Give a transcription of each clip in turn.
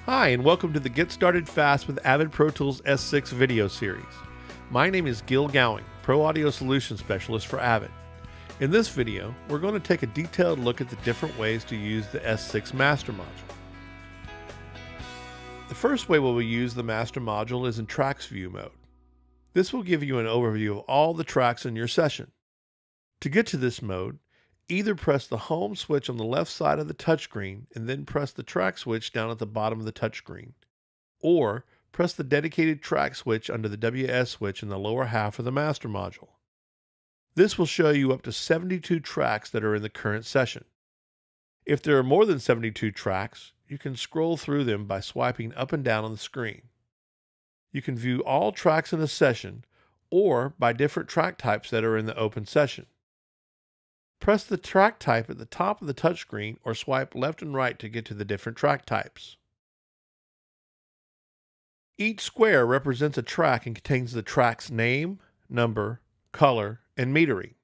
Hi, and welcome to the Get Started Fast with Avid Pro Tools S6 video series. My name is Gil Gowing, Pro Audio Solutions Specialist for Avid. In this video, we're going to take a detailed look at the different ways to use the S6 Master Module. The first way we will use the Master Module is in Tracks View mode. This will give you an overview of all the tracks in your session. To get to this mode, either press the home switch on the left side of the touchscreen and then press the track switch down at the bottom of the touchscreen, or press the dedicated track switch under the WS switch in the lower half of the Master Module. This will show you up to 72 tracks that are in the current session. If there are more than 72 tracks, you can scroll through them by swiping up and down on the screen. You can view all tracks in a session or by different track types that are in the open session. Press the track type at the top of the touchscreen or swipe left and right to get to the different track types. Each square represents a track and contains the track's name, number, color, and metering.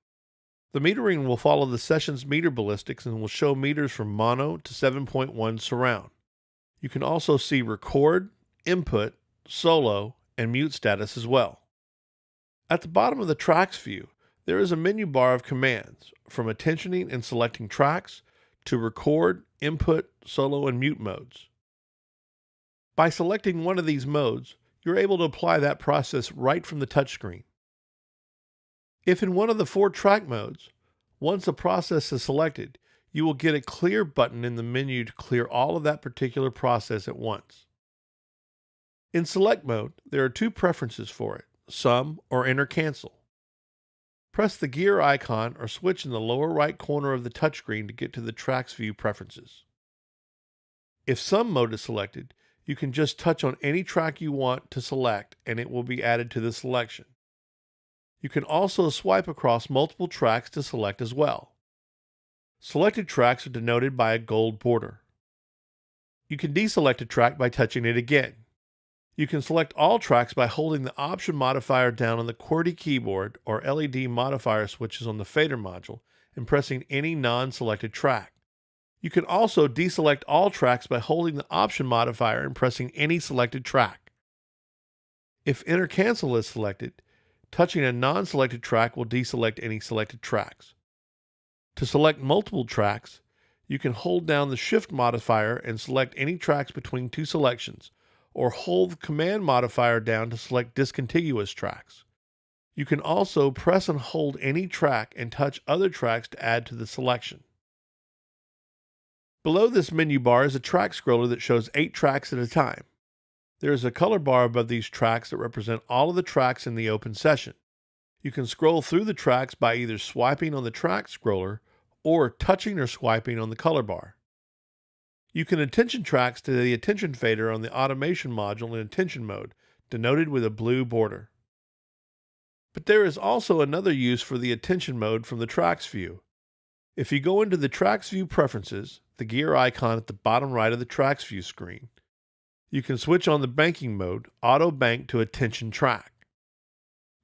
The metering will follow the session's meter ballistics and will show meters from mono to 7.1 surround. You can also see record, input, solo, and mute status as well. At the bottom of the tracks view, there is a menu bar of commands, from attentioning and selecting tracks to record, input, solo, and mute modes. By selecting one of these modes, you're able to apply that process right from the touchscreen. If in one of the 4 track modes, once a process is selected, you will get a clear button in the menu to clear all of that particular process at once. In select mode, there are 2 preferences for it, sum or enter cancel. Press the gear icon or switch in the lower right corner of the touchscreen to get to the Tracks View preferences. If Sum mode is selected, you can just touch on any track you want to select and it will be added to the selection. You can also swipe across multiple tracks to select as well. Selected tracks are denoted by a gold border. You can deselect a track by touching it again. You can select all tracks by holding the Option modifier down on the QWERTY keyboard or LED modifier switches on the fader module and pressing any non-selected track. You can also deselect all tracks by holding the Option modifier and pressing any selected track. If Enter Cancel is selected, touching a non-selected track will deselect any selected tracks. To select multiple tracks, you can hold down the Shift modifier and select any tracks between 2 selections, or hold the Command modifier down to select discontiguous tracks. You can also press and hold any track and touch other tracks to add to the selection. Below this menu bar is a track scroller that shows 8 tracks at a time. There is a color bar above these tracks that represent all of the tracks in the open session. You can scroll through the tracks by either swiping on the track scroller or touching or swiping on the color bar. You can attention tracks to the attention fader on the automation module in attention mode, denoted with a blue border. But there is also another use for the attention mode from the tracks view. If you go into the tracks view preferences, the gear icon at the bottom right of the tracks view screen, you can switch on the banking mode, auto bank to attention track.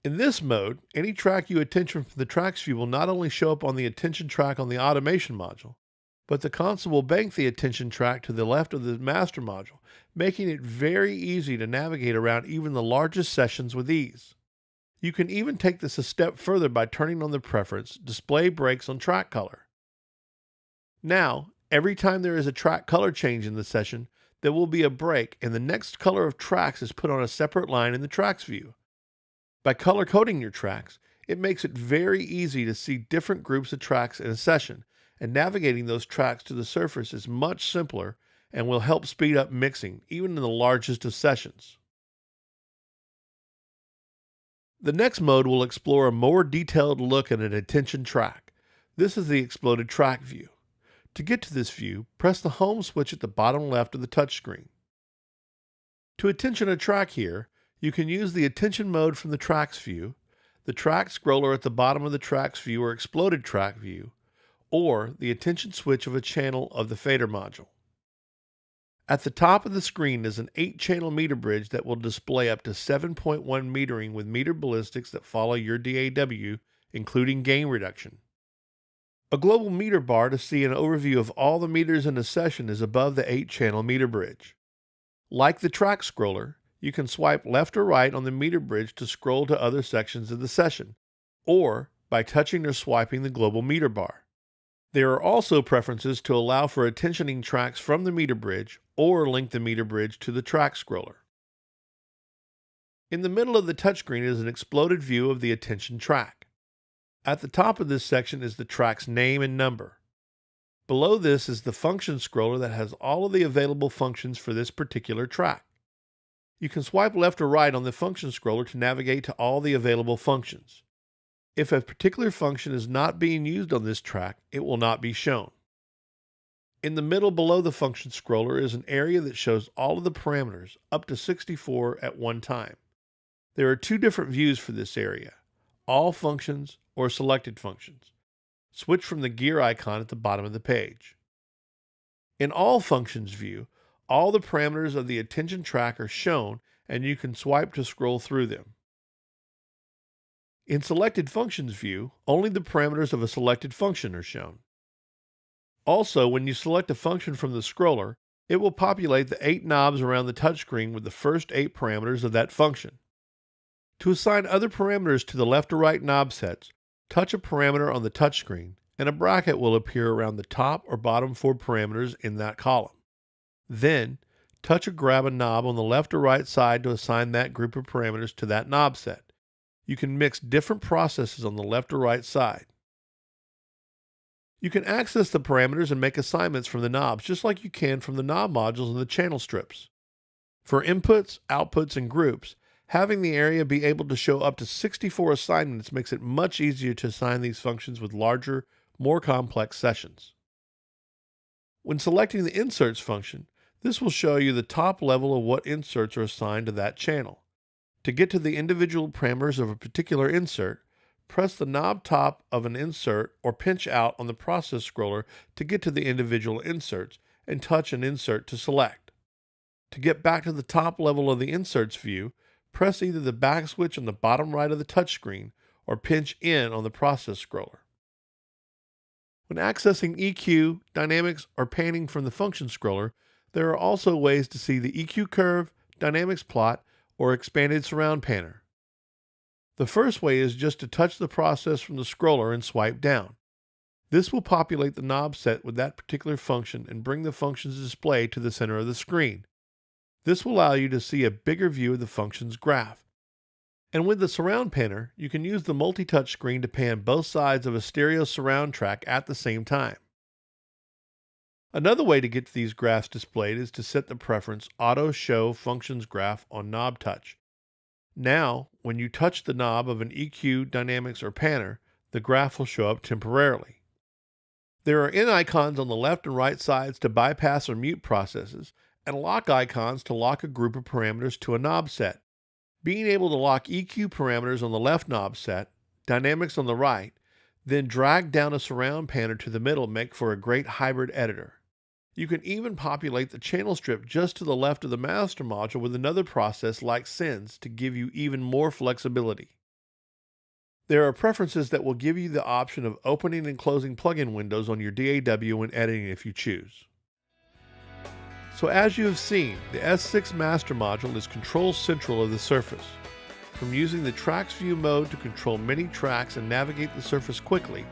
In this mode, any track you attention from the tracks view will not only show up on the attention track on the automation module, but the console will bank the attention track to the left of the master module, making it very easy to navigate around even the largest sessions with ease. You can even take this a step further by turning on the preference Display Breaks on Track Color. Now, every time there is a track color change in the session, there will be a break and the next color of tracks is put on a separate line in the tracks view. By color coding your tracks, it makes it very easy to see different groups of tracks in a session, and navigating those tracks to the surface is much simpler and will help speed up mixing, even in the largest of sessions. The next mode will explore a more detailed look at an attention track. This is the Exploded Track view. To get to this view, press the Home switch at the bottom left of the touchscreen. To attention a track here, you can use the attention mode from the Tracks view, the track scroller at the bottom of the Tracks view or Exploded Track view, or the attention switch of a channel of the fader module. At the top of the screen is an 8-channel meter bridge that will display up to 7.1 metering with meter ballistics that follow your DAW, including gain reduction. A global meter bar to see an overview of all the meters in a session is above the 8-channel meter bridge. Like the track scroller, you can swipe left or right on the meter bridge to scroll to other sections of the session, or by touching or swiping the global meter bar. There are also preferences to allow for attentioning tracks from the meter bridge or link the meter bridge to the track scroller. In the middle of the touchscreen is an exploded view of the attention track. At the top of this section is the track's name and number. Below this is the function scroller that has all of the available functions for this particular track. You can swipe left or right on the function scroller to navigate to all the available functions. If a particular function is not being used on this track, it will not be shown. In the middle below the function scroller is an area that shows all of the parameters, up to 64 at one time. There are two different views for this area: all functions or selected functions. Switch from the gear icon at the bottom of the page. In all functions view, all the parameters of the attention track are shown and you can swipe to scroll through them. In selected functions view, only the parameters of a selected function are shown. Also, when you select a function from the scroller, it will populate the 8 knobs around the touchscreen with the first 8 parameters of that function. To assign other parameters to the left or right knob sets, touch a parameter on the touchscreen, and a bracket will appear around the top or bottom 4 parameters in that column. Then, touch or grab a knob on the left or right side to assign that group of parameters to that knob set. You can mix different processes on the left or right side. You can access the parameters and make assignments from the knobs just like you can from the knob modules and the channel strips. For inputs, outputs, and groups, having the area be able to show up to 64 assignments makes it much easier to assign these functions with larger, more complex sessions. When selecting the Inserts function, this will show you the top level of what inserts are assigned to that channel. To get to the individual parameters of a particular insert, press the knob top of an insert or pinch out on the process scroller to get to the individual inserts and touch an insert to select. To get back to the top level of the Inserts view, press either the back switch on the bottom right of the touchscreen or pinch in on the process scroller. When accessing EQ, dynamics, or panning from the function scroller, there are also ways to see the EQ curve, dynamics plot, or expanded surround panner. The first way is just to touch the process from the scroller and swipe down. This will populate the knob set with that particular function and bring the function's display to the center of the screen. This will allow you to see a bigger view of the function's graph. And with the surround panner, you can use the multi-touch screen to pan both sides of a stereo surround track at the same time. Another way to get to these graphs displayed is to set the preference Auto Show Functions Graph on Knob Touch. Now, when you touch the knob of an EQ, dynamics, or panner, the graph will show up temporarily. There are N icons on the left and right sides to bypass or mute processes, and lock icons to lock a group of parameters to a knob set. Being able to lock EQ parameters on the left knob set, dynamics on the right, then drag down a surround panner to the middle make for a great hybrid editor. You can even populate the channel strip just to the left of the master module with another process like Sends to give you even more flexibility. There are preferences that will give you the option of opening and closing plugin windows on your DAW when editing if you choose. So as you have seen, the S6 master module is control central of the surface. From using the Tracks View mode to control many tracks and navigate the surface quickly,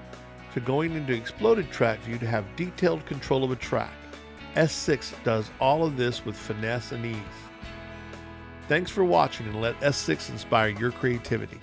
to going into Exploded Track View to have detailed control of a track, S6 does all of this with finesse and ease. Thanks for watching, and let S6 inspire your creativity.